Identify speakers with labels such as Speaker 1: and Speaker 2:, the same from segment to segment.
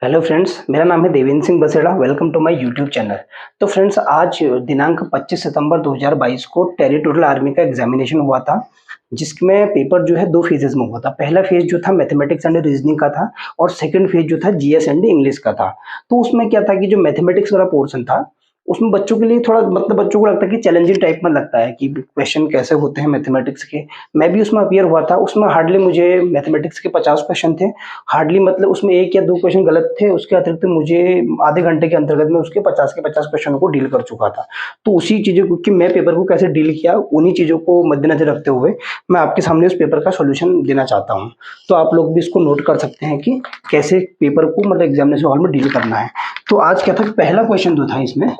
Speaker 1: Hello friends, मेरा नाम है Devendra Singh Baseda. Welcome to my YouTube channel. तो फ्रेंड्स, आज दिनांक 25 सितंबर 2022 को टेरिटोरियल आर्मी का एग्जामिनेशन हुआ था, जिसमें पेपर जो है 2 फेजेस में हुआ था। पहला फेज जो था मैथमेटिक्स एंड रीजनिंग का था और सेकंड फेज जो था जीएस एंड इंग्लिश का था। तो उसमें क्या था कि जो मैथमेटिक्स वाला पोर्शन था उसमें बच्चों के लिए थोड़ा बच्चों को लगता है कि चैलेंजिंग टाइप में लगता है कि क्वेश्चन कैसे होते हैं मैथमेटिक्स के। मैं भी उसमें अपीयर हुआ था। उसमें हार्डली मुझे मैथमेटिक्स के 50 क्वेश्चन थे। हार्डली मतलब उसमें 1 या 2 क्वेश्चन गलत थे। उसके अतिरिक्त मुझे आधे घंटे के अंतर्गत में उसके 50 के 50 क्वेश्चनों को डील कर चुका था। तो उसी चीज़ों को कि मैं पेपर को कैसे डील किया, उन्हीं चीज़ों को मद्देनज़र रखते हुए मैं आपके सामने उस पेपर का सॉल्यूशन देना चाहता हूँ। तो आप लोग भी इसको नोट कर सकते हैं कि कैसे पेपर को मतलब एग्जामिनेशन हॉल में डील करना है। तो आज क्या था, पहला क्वेश्चन जो था इसमें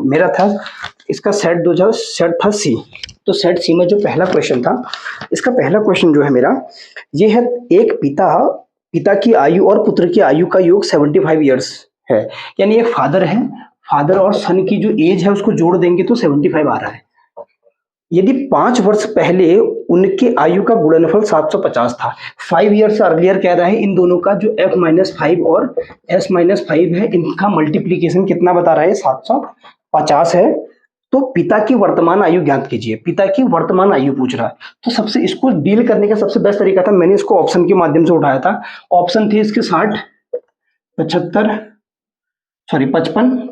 Speaker 1: मेरा था, इसका सेट था सी। तो सेट सी में जो पहला क्वेश्चन था, इसका पहला क्वेश्चन जो है मेरा ये है। एक पिता की आयु और पुत्र की आयु का योग 75 ईयर्स है। यानी एक फादर है, फादर और सन की जो एज है उसको जोड़ देंगे तो 75 आ रहा है। यदि 5 वर्ष पहले उनके आयु का गुणनफल 750 था। 5 ईयर्स अर्लियर कह रहा है इन दोनों का जो f-5 और s-5 है, इनका मल्टीप्लीकेशन कितना बता रहा है, 750 है। तो पिता की वर्तमान आयु ज्ञात कीजिए। पिता की वर्तमान आयु पूछ रहा है। तो सबसे इसको डील करने का सबसे बेस्ट तरीका था, मैंने इसको ऑप्शन के माध्यम से उठाया था। ऑप्शन थे इसके 60, 75, सॉरी 55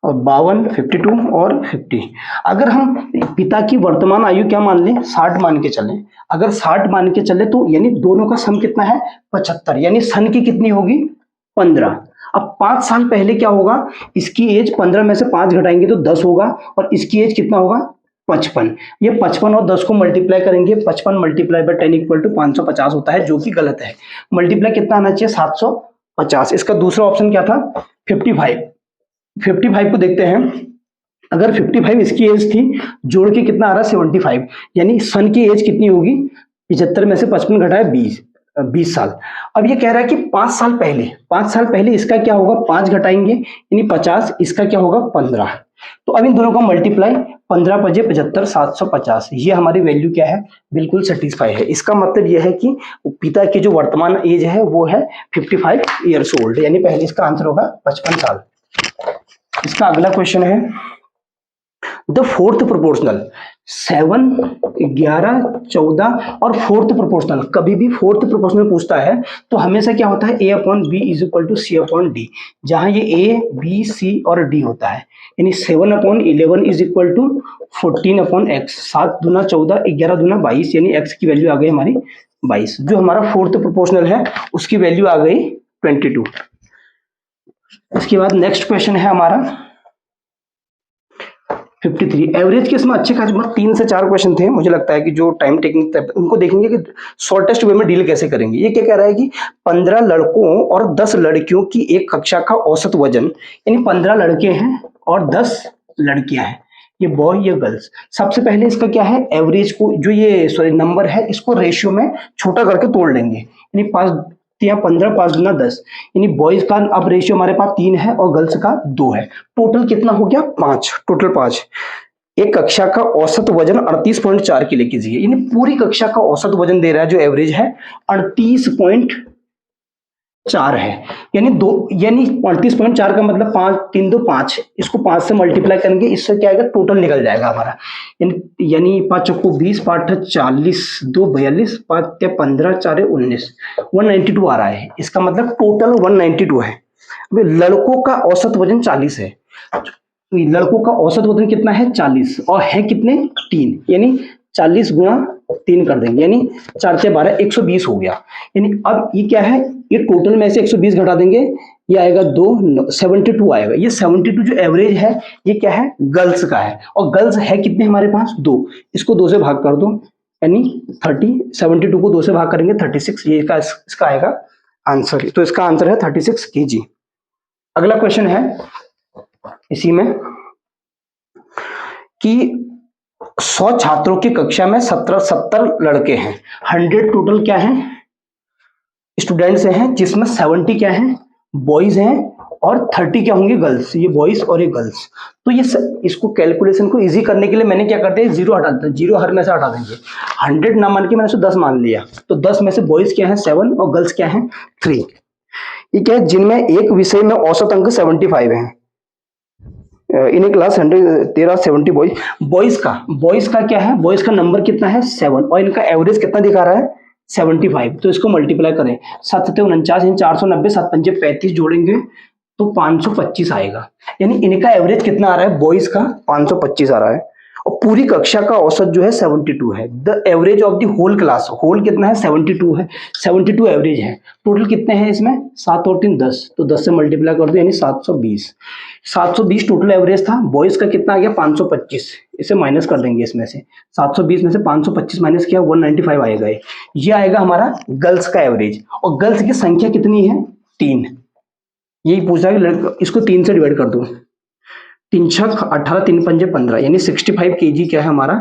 Speaker 1: और 52, 52 और 50। अगर हम पिता की वर्तमान आयु क्या मान लें, 60 मान के चलें। अगर 60 मान के चले तो यानी दोनों का सम कितना है, 75। यानी सन की कितनी होगी, 15। अब 5 साल पहले क्या होगा, इसकी एज 15 में से 5 घटाएंगे तो 10 होगा और इसकी एज कितना होगा, 55। ये 55 और 10 को मल्टीप्लाई करेंगे, 55 मल्टीप्लाई बाय 10 इक्वल टू 550 होता है, जो कि गलत है। मल्टीप्लाई कितना आना चाहिए, 750। इसका दूसरा ऑप्शन क्या था, 55। 55 को देखते हैं। अगर 55 इसकी एज थी, जोड़ के कितना आ रहा है, 75। यानी सन की एज कितनी होगी, 75 में से 55 घटाए 20 साल। अब ये कह रहा है कि 5 साल पहले इसका क्या होगा, 5 घटाएंगे यानी 50, इसका क्या होगा 15। तो अब इन दोनों का मल्टीप्लाई, 15 पजे 75, 750। ये हमारी वैल्यू क्या है, बिल्कुल सेटिस्फाई है। इसका मतलब यह है कि पिता की जो वर्तमान एज है वो है 55 ईयर्स ओल्ड। यानी पहले इसका आंसर होगा 55 साल। इसका अगला क्वेश्चन है, द फोर्थ प्रोपोर्शनल 7, 11, 14 और फोर्थ प्रोपोर्शनल। कभी भी फोर्थ प्रोपोर्शनल पूछता है तो हमेशा क्या होता है, a upon b is equal to c upon d. जहां ये a, b, c और d होता है। यानी 7 upon 11 is equal to 14 upon x. 7 दूना 14, 11 दूना 22, यानी x की वैल्यू आ गई हमारी 22। जो हमारा फोर्थ प्रोपोर्शनल है उसकी वैल्यू आ गई 22। इसके बाद नेक्स्ट क्वेश्चन है हमारा 53। एवरेज के इसमें अच्छे खासे 3 से 4 क्वेश्चन थे। मुझे लगता है कि जो टाइम टेकिंग उनको देखेंगे कि शॉर्टेस्ट वे में डील कैसे करेंगे। ये क्या कह रहा है कि 15 लड़कों और 10 लड़कियों की एक कक्षा का औसत वजन, यानी 15 लड़के हैं और 10 लड़कियां हैं, ये बॉय ये गर्ल्स। सबसे पहले इसका क्या है, एवरेज को जो ये सॉरी नंबर है इसको रेशियो में छोटा करके तोड़ लेंगे। यानी 5 या 15, 5 गुना 10। यानी बॉयज का अब रेशियो हमारे पास 3 है और गर्ल्स का 2 है। टोटल कितना हो गया, 5, टोटल 5। एक कक्षा का औसत वजन 38.4 किलो कीजिए। यानी पूरी कक्षा का औसत वजन दे रहा है जो एवरेज है 38.4 है। यानी 38.4 का मतलब 5, 3, 2, 5। इसको 5 से मल्टीप्लाई करेंगे, इससे क्या आएगा, टोटल निकल जाएगा हमारा। यानी 5 चौको 20, 5 40, 2 42, 5 15, 4 19, 192 आ रहा है। इसका मतलब टोटल 192 है। अभी लड़कों का औसत वजन 40 है। तो लड़कों का औसत वजन कितना है, 40, और है कितने, 3। यानी 40 गुणा 3 कर देंगे, यानी 4 से 12, 120 हो गया। यानी अब ये क्या है, ये टोटल में से 120 घटा देंगे, ये आएगा 2, 72 आएगा। ये 72 जो एवरेज है ये क्या है, गर्ल्स का है। और गर्ल्स है कितने हमारे पास, 2। इसको 2 से भाग कर दो, यानी 30। 72 को 2 से भाग करेंगे 36। ये इसका आएगा आंसर। तो इसका आंसर है 36 kg। अगला क्वेश्चन है इसी में कि 100 छात्रों की कक्षा में 70 लड़के हैं। 100 टोटल क्या है, स्टूडेंट्स हैं, जिसमें 70 क्या हैं, बॉयज हैं और 30 क्या होंगे, गर्ल्स। ये बॉयज और ये गर्ल्स। तो ये इसको कैलकुलेशन को इजी करने के लिए मैंने क्या करते हैं, जीरो हटा देते, जीरो हर में से हटा देंगे। 100 ना मान के मैंने 10 मान लिया। तो 10 में से बॉयज क्या है 7 और गर्ल्स क्या है 3। ये क्या है, जिनमें एक विषय में औसत अंक 75 है। इन ए क्लास 113 70 बॉयज का क्या है, बॉयज का नंबर कितना है 7 और इनका एवरेज कितना दिखा रहा है 75। तो इसको मल्टीप्लाई करें, 7 × 490 7 × 35 जोड़ेंगे तो 525 आएगा। यानी इनका एवरेज कितना आ रहा है, बॉयज का 525 आ रहा है और पूरी कक्षा का औसत जो है 72 है। The average of the whole class, whole कितना है 72 है, 72 एवरेज है। टोटल कितने हैं इसमें 7 और 3 10, तो 10 से मल्टीप्लाई कर दो यानी 720 टोटल एवरेज था। बॉयज का कितना आ गया 525, इसे माइनस कर देंगे इसमें से, 720 में से 525 माइनस किया 195 आएगा। ये आएगा हमारा गर्ल्स का एवरेज। और गर्ल्स की संख्या कितनी है 3, यही पूछा है, इसको 3 से डिवाइड कर दो, 3 छक 18 3 पंजे 15 यानी 65 kg क्या है हमारा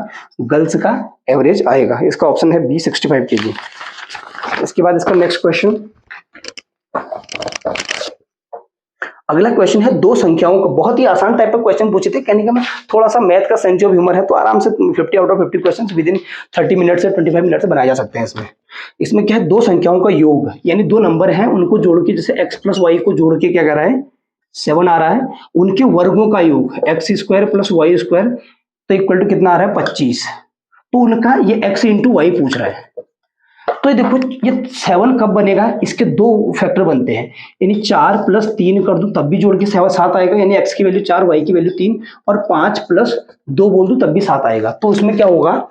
Speaker 1: गर्ल्स का एवरेज आएगा। इसका ऑप्शन है बी 65 kg। इसके बाद इसका नेक्स्ट क्वेश्चन, अगला क्वेश्चन है दो संख्याओं का, बहुत ही आसान टाइप का क्वेश्चन पूछे थे, कहने का मैं थोड़ा सा मैथ का सेंस ऑफ ह्यूमर है तो आराम से 50 out of 50 question with in 30 minute से 25 मिनट से बनाए जा सकते हैं। इसमें क्या है, दो संख्याओं का योग, यानी दो नंबर हैं उनको जोड़ के, जैसे x + y को जोड़ के क्या कर रहा है 7 आ रहा है, उनके वर्गों का योग x² + y² तो इक्वल टू कितना आ रहा है 25। तो उनका ये x × y पूछ रहा है। तो ये देखो ये 7 कब बनेगा, इसके दो फैक्टर बनते हैं, यानी 4 + 3 कर दूं तब भी जोड़ के 7 आएगा, यानी x की वैल्यू 4 y की वैल्यू 3 और 5 + 2 बोल दूं तब भी 7 आएगा। तो उसमें क्या होगा,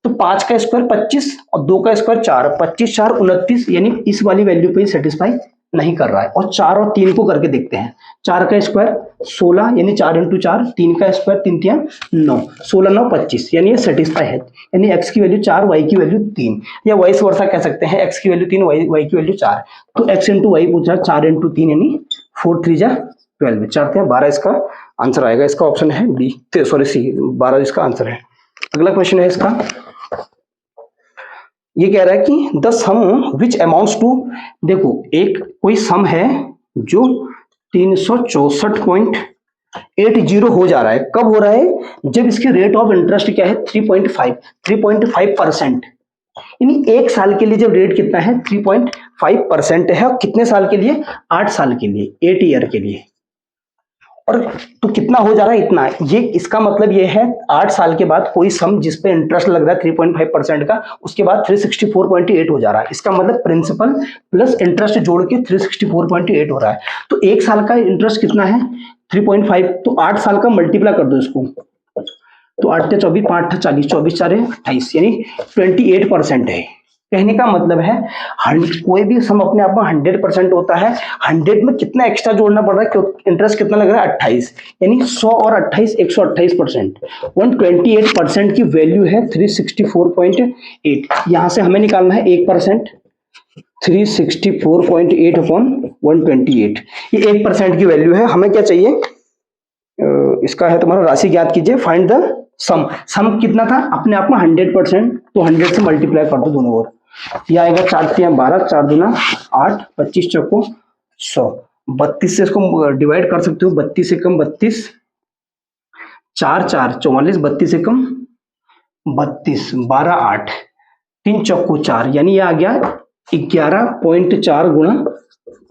Speaker 1: तो 5 का स्क्वायर 25 और 2 का स्क्वायर 4, 25 4 29, यानी इस वाली वैल्यू पे सेटिस्फाई नहीं कर रहा है। और 4 और 3 को करके देखते हैं, 4 का स्क्वायर 16 यानी 4 × 4, 3 का स्क्वायर 3 × 3 9, 16 9 25 यानी ये सेटिस्फाई है, यानी x की वैल्यू 4 y की वैल्यू 3, या वाइस वर्सा कह सकते हैं, x की वैल्यू 3 y की वैल्यू 4। तो x × y पूछा, 4 × 3 यानी 4 3 जा 12, 4 × 12 इसका आंसर आएगा। इसका ऑप्शन है बी, सॉरी सी, 12 इसका आंसर है। अगला क्वेश्चन है इसका, ये कह रहा है कि the sum which amounts to, देखो एक कोई सम है जो 364.80 हो जा रहा है, कब हो रहा है, जब इसके रेट ऑफ इंटरेस्ट क्या है 3.5%, यानी एक साल के लिए जब रेट कितना है 3.5% है, और कितने साल के लिए 8 साल के लिए, 8 ईयर के लिए। और तो कितना हो जा रहा है इतना, ये इसका मतलब ये है 8 साल के बाद कोई सम जिस पे इंटरेस्ट लग रहा है 3.5% का, उसके बाद 364.8 हो जा रहा है। इसका मतलब प्रिंसिपल प्लस इंटरेस्ट जोड़ के 364.8 हो रहा है। तो एक साल का इंटरेस्ट कितना है 3.5, तो 8 साल का मल्टीप्लाई कर दो इसको, तो 8 × 24 5 × 40 24 4 28 यानी 28% है। कहने का मतलब है कोई भी सम अपने आप में 100% होता है, 100 में कितना एक्स्ट्रा जोड़ना पड़ रहा है, इंटरेस्ट कितना लग रहा है 28, यानी 100 और 28 128%, 128% की वैल्यू है 364.8। यहां से हमें निकालना है 1%, 364.8 अपॉन 128, ये 1% की वैल्यू है। हमें क्या चाहिए, इसका है तुम्हारा राशि ज्ञात कीजिए, फाइंड द सम। सम कितना था अपने आप में 100%, तो 100 से मल्टीप्लाई कर दो दोनों ओर, ये आएगा 4 × 3 12 4 दूना 8 25 चौको 100, 32 से इसको डिवाइड कर सकते हो, 32 से कम 32, 4 4 44, 32 से कम 32, 12 8 3 चौको 4, यानी ये आ गया 11.4 गुणा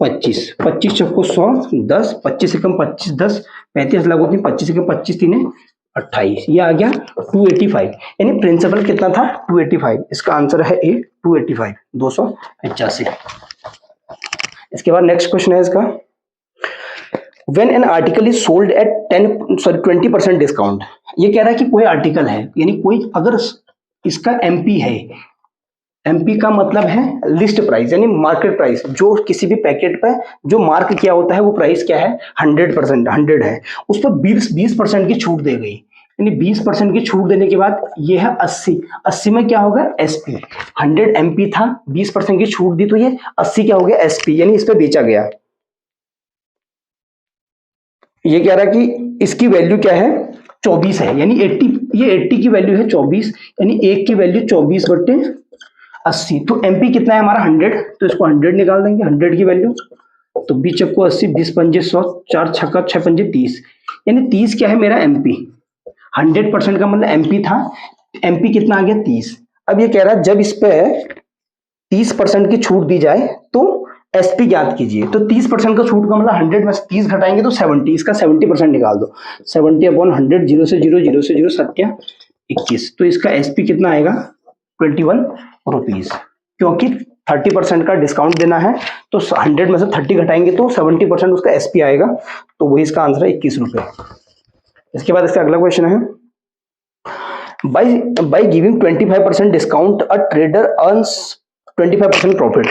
Speaker 1: 25, 25 चौको 100 10, 25 से कम 25 10, 35 लागू 3, 25 से कम 25 3 28, ये आ गया 285, यानी प्रिंसिपल कितना था 285। इसका आंसर है ए 285, 285। इसके बाद नेक्स्ट क्वेश्चन है इसका, when an article is sold at 20% discount. ये कह रहा है कि कोई आर्टिकल है, यानी कोई अगर इसका एमपी है, एमपी का मतलब है लिस्ट प्राइस यानी मार्केट प्राइस, जो किसी भी पैकेट पे जो मार्क किया होता है वो प्राइस क्या है 100%, 100 है, उस पर 20% की छूट दे गई, यानी 20% की छूट देने के बाद ये है 80, 80 में क्या होगा एसपी, 100 एमपी था 20% की छूट दी तो ये 80 क्या हो गया एसपी, यानी इस पे बेचा गया। ये कह रहा है कि इसकी वैल्यू क्या है 24 है, यानी 80, ये 80 की वैल्यू है 24, यानी एक की वैल्यू 24/80, तो एमपी कितना है हमारा 100, तो इसको 100 निकाल देंगे, 100 की वैल्यू, तो 20 चक्को 80, 20 पंजे 100, 4 छक्का 6 पंजे 30, यानी 30 क्या है मेरा एमपी, 100% का मतलब एमपी था, एमपी कितना आ गया 30। अब ये कह रहा है जब इस पे 30% की छूट दी जाए तो एसपी ज्ञात कीजिए। तो 30% का छूट का मतलब 100 में से 30 घटाएंगे तो 70, इसका 70% निकाल दो। 70/100, 0 से 0, 0 से 0, 7 21। तो इसका एसपी कितना आएगा? 21 रुपीज। क्योंकि 30% का डिस्काउंट देना है तो 100 में से 30 घटाएंगे तो 70% उसका एसपी आएगा। तो वही इसका आंसर है 21 रुपए। इसके बाद इसका अगला क्वेश्चन है, by giving 25% discount a trader earns 25% profit.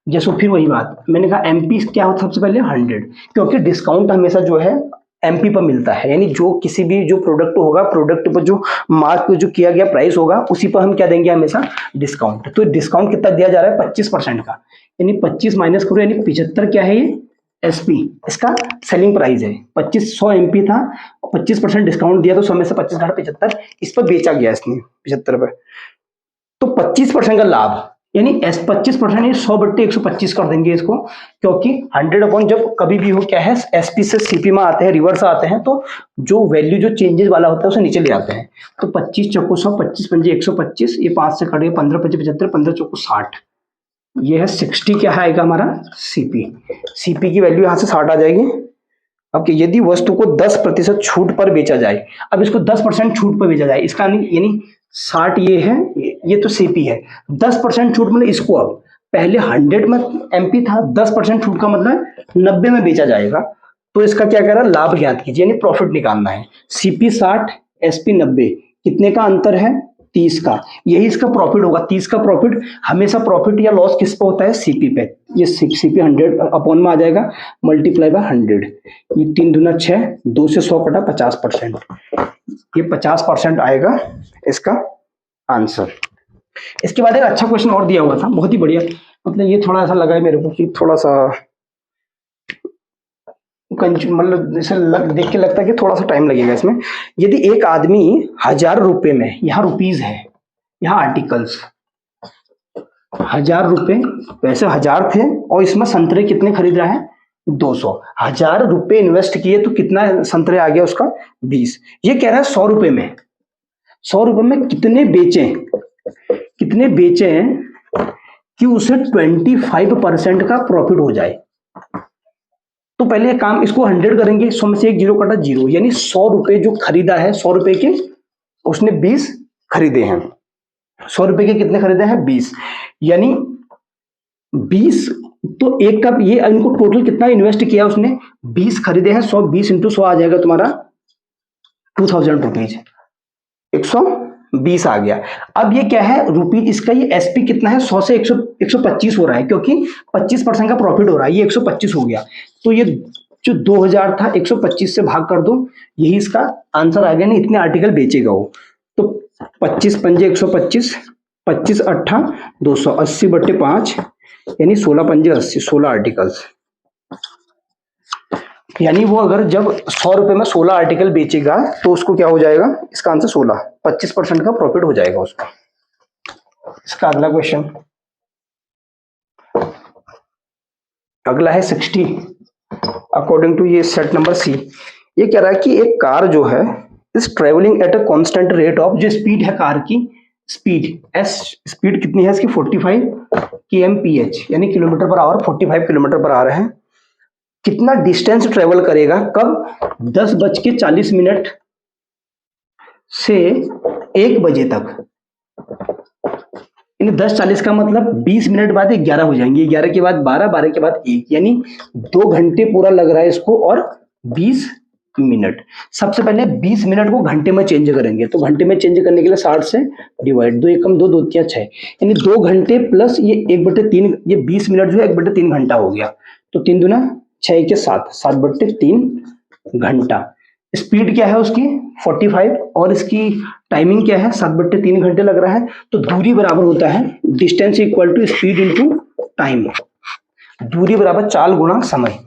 Speaker 1: जैसे फिर वही बात, मैंने कहा एमपी क्या होता है सबसे पहले 100, क्योंकि डिस्काउंट हमेशा जो है एमपी पर मिलता है, यानी जो किसी भी जो प्रोडक्ट होगा, प्रोडक्ट पर जो मार्क जो किया गया प्राइस होगा उसी पर हम क्या देंगे हमेशा? डिस्काउंट। तो डिस्काउंट कितना दिया जा रहा है? 25% का, यानी 25 माइनस करो, यानी 75 क्या है ये? एसपी, इसका सेलिंग प्राइस है। 2500 एमपी था, 25% डिस्काउंट दिया तो 100 में से 25 घटा 75, इस पर बेचा गया इसने 75 पे। तो 25% का लाभ, यानी 25% 100/125 कर देंगे इसको, क्योंकि 100 अपॉन जब कभी भी हो क्या है, एसपी से सीपी में आते हैं, रिवर्स आते हैं, तो जो वैल्यू जो चेंजेस वाला होता है उसे नीचे ले आते हैं। तो 25 चौको 100, 25 पंजे 125, ये 5 से कटे 15 पंजे 75, 15 चौको 60, ये है 60 क्या आएगा हमारा? सीपी। सीपी की वैल्यू यहां से 60 आ जाएगी। अब कि यदि वस्तु को 10% छूट पर बेचा जाए, अब इसको 10% छूट पर बेचा जाए, इसका यानी 60 ये है, ये तो सीपी है। 10% छूट मतलब इसको, अब पहले 100 में एमपी था, 10% छूट का मतलब 90 में बेचा जाएगा। तो इसका क्या कह रहा है? लाभ ज्ञात कीजिए, यानी प्रॉफिट निकालना है। सीपी 60, एसपी 90, कितने का अंतर है? 30 का। यही इसका प्रॉफिट होगा। 30 का प्रॉफिट, हमेशा प्रॉफिट या लॉस किस पे होता है? सीपी पे। ये सीपी 100 अपॉन में आ जाएगा, मल्टीप्लाई बाय 100। ये 3 दूना 6, 2 से 100 कटा 50%, ये 50% आएगा इसका आंसर। इसके बाद एक अच्छा क्वेश्चन और दिया हुआ था, बहुत ही बढ़िया, मतलब ये थोड़ा ऐसा लगा है मेरे को कि थोड़ा सा मतलब जैसे देख के लगता है कि थोड़ा सा टाइम लगेगा इसमें। यदि एक आदमी 1000 रुपए में, यहाँ रुपीज है, यहाँ आर्टिकल्स, 1000 रुपए, पैसे 1000 थे और इसमें संतरे कितने खरीद रहा है? 200। 1000 रुपए इन्वेस्ट किए तो कितना संतरे आ गया उसका? 20। ये कह रहा है 100 रुपए में, 100 रुपए में कितने बेचे, कितने बेचे कि उसे 25% का प्रॉफिट हो जाए। तो पहले काम, इसको 100 करेंगे, 100 में से एक जीरो कटा 0, यानी 100 रुपए जो खरीदा है, 100 रुपए के उसने 20 खरीदे हैं। 100 रुपए के कितने खरीदे हैं? 20, यानी 20, तो एक का ये इनको टोटल कितना इन्वेस्ट किया उसने? 20 खरीदे हैं, 100, 20 इंटू 100 आ जाएगा तुम्हारा 2000 रुपीज, 120 आ गया। अब ये क्या है? रुपीज, इसका ये एसपी कितना है? 100 से 125 हो रहा है, क्योंकि 25% का प्रॉफिट हो रहा है, ये 125 हो गया। तो ये जो 2000 था 125 से भाग कर दो, यही इसका आंसर आ गया। नहीं, इतने आर्टिकल बेचेगा वो। तो 25 पंजे 125, 25 अट्ठा 280/5, यानी 16 पंजे 80, 16 आर्टिकल्स। यानी वो अगर जब 100 रुपए में 16 आर्टिकल बेचेगा तो उसको क्या हो जाएगा? इसका आंसर 16, 25% का प्रॉफिट हो जाएगा उसका। इसका अगला क्वेश्चन, अगला है 60, अकॉर्डिंग टू ये सेट नंबर सी। ये कह रहा है कि एक कार जो है is travelling at a constant rate of, जो स्पीड है कार की, स्पीड एस, स्पीड कितनी है इसकी? 45 kmph, यानी kilometre per our, 45 kilometre per our है। कितना डिस्टेंस ट्रेवल करेगा? कब? 10:40 से 1 बजे तक। यानी 10:40 का मतलब 20 मिनट बाद 11 हो जाएंगे, 11 के बाद 12, 12 के बाद 1, यानी 2 घंटे पूरा लग रहा है इसको, और 20 मिनट। सबसे पहले 20 मिनट को घंटे में चेंज करेंगे, तो घंटे में चेंज करने के लिए 60 से डिवाइड, 2 एकम 2, 2 तिया 6, यानी 2 घंटे प्लस ये 1/3, ये 20 मिनट जो है 1/3 घंटा हो गया। तो 3 दूना 6 के 7, 7/3 घंटा। स्पीड क्या है उसकी? 45, और इसकी टाइमिंग क्या है? 7/3 घंटे लग रहा है। तो दूरी बराबर होता है distance equal to speed into time. दूरी बराबर चाल गुणा समय।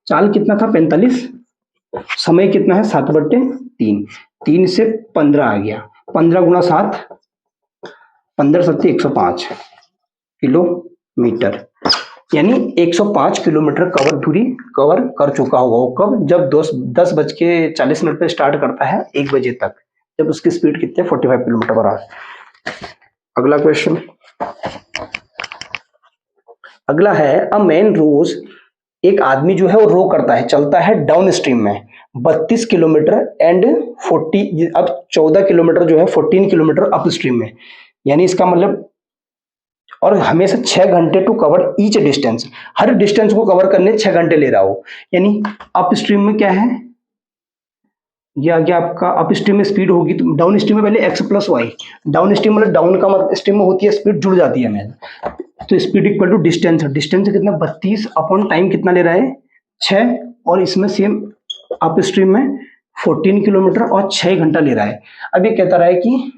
Speaker 1: चाल कितना था? 45, समय कितना है? 7/3, 3 से 15 आ गया, 15 गुणा 7, 15 सत्ते 105 किलोमीटर, यानी 105 किलोमीटर कवर दूरी कवर कर चुका होगा वो। कब? जब 10:40 पे स्टार्ट करता है 1 बजे तक, जब उसकी स्पीड कितनी है? 45 किलोमीटर पर आवर। अगला क्वेश्चन, अगला है अ मैन रोज, एक आदमी जो है वो रो करता है, चलता है डाउन स्ट्रीम में 32 किलोमीटर एंड 40, अब 14 किलोमीटर जो है 14 किलोमीटर अप स्ट्रीम में, यानी इसका मतलब, और हमेशा 6 घंटे टू कवर ईच डिस्टेंस, हर डिस्टेंस को कवर करने 6 घंटे ले रहा हो। यानी अप स्ट्रीम में क्या है, ये आ गया आपका अप स्ट्रीम में स्पीड होगी, तो डाउन स्ट्रीम में पहले x plus y, downstream मतलब डाउन का मतलब स्ट्रीम में होती है स्पीड जुड़ जाती है हमें, तो speed equal to distance, distance कितना 32 अपॉन टाइम कितना ले रहा है 6, और इसमें सेम अप स्ट्रीम में 14 किलोमीटर और 6 घंटा ले रहा है। अब ये कहता रहा है कि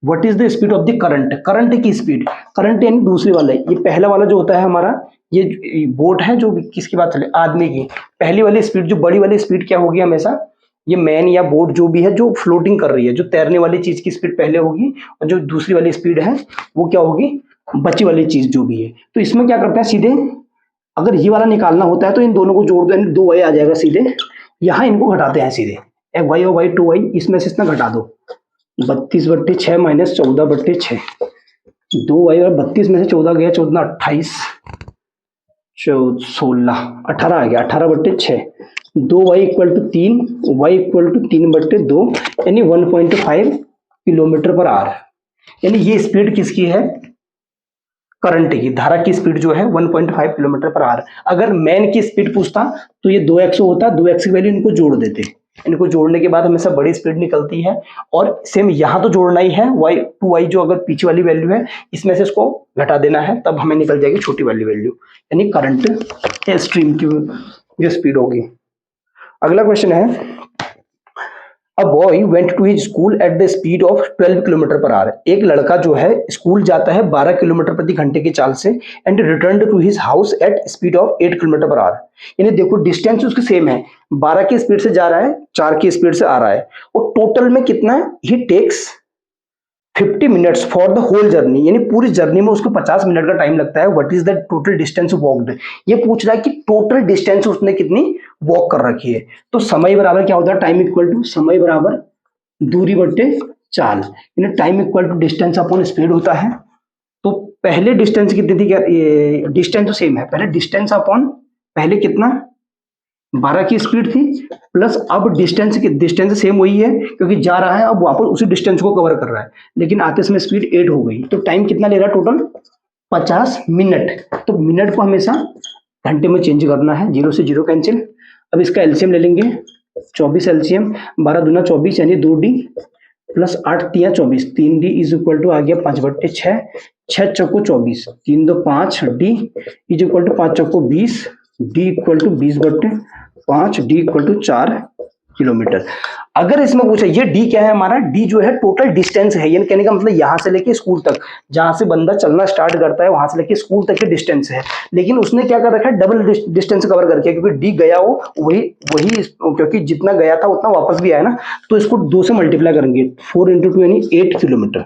Speaker 1: what is the speed of the current, current की स्पीड, करंट यानी दूसरी वाला, ये पहला वाला जो होता है हमारा, ये बोट है जो किसकी बात चले, आदमी की, पहली वाली स्पीड जो बड़ी वाली स्पीड क्या होगी हमेशा, ये मैन या बोट जो भी है जो फ्लोटिंग कर रही है, जो तैरने वाली चीज की स्पीड पहले होगी, और जो दूसरी वाली स्पीड है वो क्या होगी, बची वाली चीज जो भी है। तो इसमें क्या करते हैं सीधे, अगर ये वाला निकालना होता है तो इन दोनों को जोड़ दो, यानी 2y आ जाएगा सीधे, यहाँ इनको घटाते हैं सीधे, y और y 2y, इसमें से इतना घटा दो, 32/6 माइनस 14/6, 2y और 32 में से 14 गया, 14 28, 16 18 आ गया, 18/6, 2y equal to 3, y equal to 3/2, यानी 1.5 किलोमीटर पर आवर, यानी ये स्पीड किसकी है, करंट की, धारा की स्पीड जो है 1.5 किलोमीटर पर आवर। अगर मैन की स्पीड पूछता तो ये 2x होता, 2x की वैल्यू इनको जोड़ देते, इनको जोड़ने के बाद हमेशा बड़ी स्पीड निकलती है, और सेम यहाँ तो जोड़ना ही है, y 2y जो अगर पीछे वाली वैल्यू है इसमें से इसको घटा देना है, तब हमें निकल जाएगी छोटी वाली वैल्यू, यानी करंट स्ट्रीम की जो स्पीड होगी। अगला क्वेश्चन है a boy went to his school at the speed of 12 kilometre per hour, एक लड़का जो है स्कूल जाता है 12 किलोमीटर प्रति घंटे की चाल से, and return to his house at speed of 8 kilometre per hour, यानी देखो डिस्टेंस उसकी सेम है, 12 की स्पीड से जा रहा है, 4 की स्पीड से आ रहा है, और टोटल में कितना है, he takes 50 minutes for the whole journey, यानी पूरी जर्नी में उसको 50 मिनट का टाइम लगता है। What is the total distance walked, ये पूछ रहा है कि टोटल डिस्टेंस उसने कितनी वॉक कर रखी है। तो समय बराबर क्या होता है, टाइम इक्वल टू समय बराबर दूरी बट्टे चाल, यानी time equal to distance upon speed होता है। तो पहले डिस्टेंस कितनी थी, क्या डिस्टेंस तो सेम है, पहले डिस्टेंस अपॉन, पहले कितना 12 की स्पीड थी, प्लस अब डिस्टेंस सेम वही है क्योंकि जा रहा है, अब वापस उसी डिस्टेंस को कवर कर रहा है, लेकिन आते समय स्पीड 8 हो गई, तो टाइम कितना ले रहा है टोटल 50 मिनट। तो मिनट को हमेशा घंटे में चेंज करना है, 0 से 0 कैंसिल। अब इसका एलसीएम ले लेंगे, 24 एलसीएम, 12 दूना 24 यानी 2d प्लस 8 तिया 24, 3d इज इक्वल टू आ गया 5/6, 6 चौको 24, 3 2 5, d इज इक्वल टू 5 चौको 20, d equal to 20/5, d equal to 4 kilometre. अगर इसमें पूछा ये d क्या है हमारा, d जो है टोटल डिस्टेंस है, यानी कहने का मतलब यहाँ से लेके स्कूल तक, जहां से बंदा चलना स्टार्ट करता है वहां से लेके स्कूल तक की डिस्टेंस है, लेकिन उसने क्या कर रखा है, डबल डिस्टेंस कवर करके, क्योंकि d गया हो वही वही क्योंकि जितना गया था उतना वापस भी आया ना, तो इसको 2 से मल्टीप्लाई करेंगे, 4 × 2 यानी 8 किलोमीटर,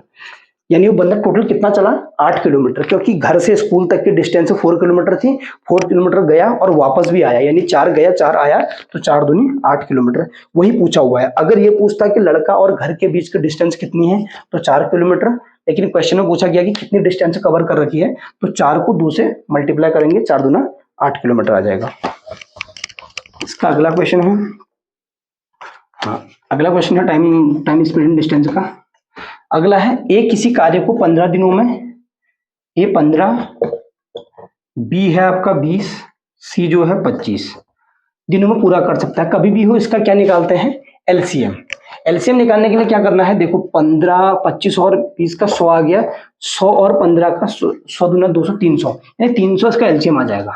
Speaker 1: यानी वो बंदा टोटल कितना चला 8 किलोमीटर, क्योंकि घर से स्कूल तक की डिस्टेंस 4 किलोमीटर थी, 4 किलोमीटर गया और वापस भी आया, यानी 4 गया 4 आया, तो 4 दूनी 8 किलोमीटर, वही पूछा हुआ है। अगर ये पूछता कि लड़का और घर के बीच की डिस्टेंस कितनी है, तो 4 किलोमीटर, लेकिन क्वेश्चन में पूछा गया कि कितनी डिस्टेंस कवर कर रखी है, तो 4 को 2 से मल्टीप्लाई करेंगे, 4 दूना 8 किलोमीटर आ जाएगा। इसका अगला क्वेश्चन है, हाँ अगला क्वेश्चन है टाइम स्पीड एंड डिस्टेंस का। अगला है ए किसी कार्य को 15 दिनों में, ए 15, बी है आपका 20, सी जो है 25 दिनों में पूरा कर सकता है, कभी भी हो। इसका क्या निकालते हैं, एलसीएम। एलसीएम निकालने के लिए क्या करना है, देखो 15 25 और 20 का 100 आ गया, 100 और 15 का 100 दूना 200 300, यानी 300 इसका एलसीएम आ जाएगा।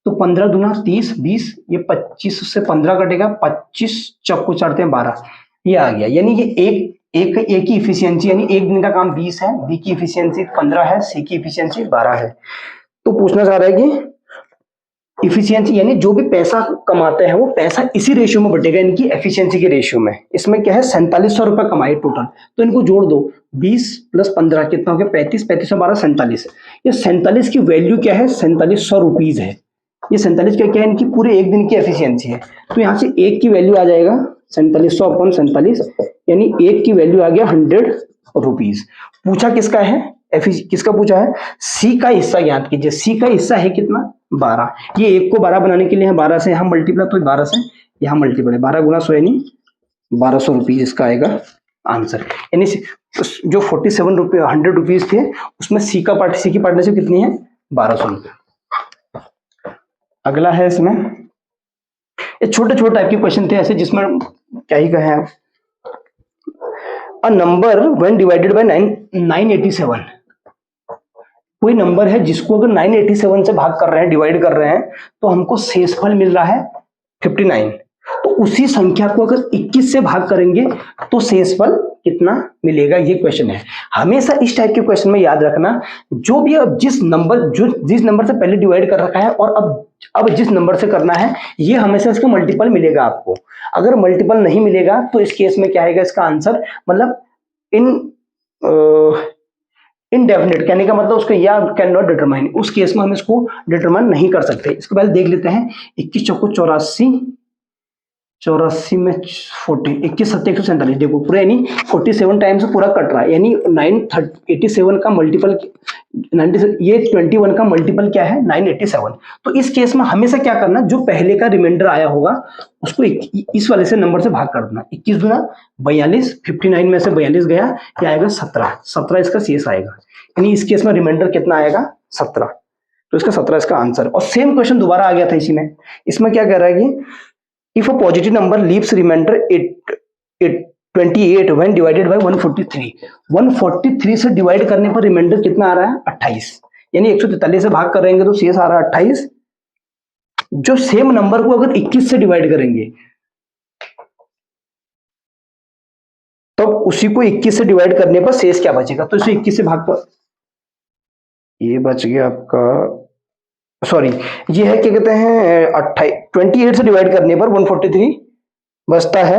Speaker 1: तो 15 दूना 30, 20, ये 25 से 15 कटेगा, 25 चौको चढ़ते हैं 12, ये आ गया। यानी ये एक की इफिशियंसी, यानी एक दिन का काम 20 है, बी की इफिशियंसी 15 है, सी की इफिशियंसी 12 है। तो पूछना चाह रहा है कि इफिशियंसी यानी जो भी पैसा कमाते हैं वो पैसा इसी रेशियो में बटेगा, इनकी एफिशिएंसी के रेशियो में। इसमें क्या है 4700 रुपए कमाए टोटल, तो इनको जोड़ दो, 20 + 15 कितना हो गया 35, 35 और 12 47। ये 47 की वैल्यू क्या है, 4700 रुपीज है। ये 47 क्या है, इनकी पूरे एक दिन की एफिशिएंसी है। तो यहाँ से एक की वैल्यू आ जाएगा 4700 / 47, यानी एक की वैल्यू आ गया 100 रुपीज। पूछा किसका है, किसका पूछा है, सी का हिस्सा ज्ञात कीजिए। सी का हिस्सा है कितना, 12। ये 1 को 12 बनाने के लिए है 12 से यहाँ मल्टीप्लाई, तो 12 से यहाँ मल्टीप्लाई, 12 गुना 100 यानी 1200 रुपीज इसका आएगा आंसर। यानी जो 47 रुपये 100 रुपीज थे उसमें सी की पार्टनरशिप कितनी है, 1200 रुपये। अगला है इसमें, ये छोटे छोटे टाइप के क्वेश्चन थे ऐसे जिसमें क्या ही कहे आप। A number when divided by 987, कोई नंबर है जिसको अगर 987 से भाग कर रहे हैं, डिवाइड कर रहे हैं, तो हमको शेषफल मिल रहा है 59। तो उसी संख्या को अगर 21 से भाग करेंगे तो शेषफल कितना मिलेगा, ये क्वेश्चन है। हमेशा इस टाइप के क्वेश्चन में याद रखना, जो भी अब जिस नंबर से पहले डिवाइड कर रखा है और अब जिस नंबर से करना है, ये हमेशा इसका मल्टीपल मिलेगा आपको। अगर मल्टीपल नहीं मिलेगा तो इस केस में क्या आएगा इसका आंसर, मतलब इनडेफिनेट, कहने का मतलब उसको या कैन नॉट डिटरमाइन, उस केस में हम इसको डिटरमाइन नहीं कर सकते। इसके पहले देख लेते हैं, 21 चौको 84, 84 में 40, 21 7 147, देखो पूरा यानी 47 टाइम्स पूरा कट रहा है, यानी 987 का मल्टीपल 97, ये 21 का मल्टीपल क्या है 987। तो इस केस में हमेशा क्या करना, जो पहले का रिमाइंडर आया होगा उसको इस वाले से नंबर से भाग कर देना। 21 दूना 42, 59 में से 42 गया, क्या आएगा 17 इसका शेष आएगा। यानी इस केस में रिमाइंडर कितना आएगा 17, तो इसका 17 इसका आंसर। और सेम क्वेश्चन दोबारा आ गया था इसी में। इसमें क्या कह रहा है कि if a positive number leaves remainder 28 when divided by 143, 143 से डिवाइड करने पर रिमाइंडर कितना आ रहा है 28, यानी 143 से भाग करेंगे तो शेष आ रहा है 28। जो सेम नंबर को अगर 21 से डिवाइड करेंगे तो उसी को 21 से डिवाइड करने पर शेष क्या बचेगा, तो इसे 21 से भाग कर, ये बच गया आपका, सॉरी ये है क्या कहते हैं 28 से डिवाइड करने पर 143 बचता है,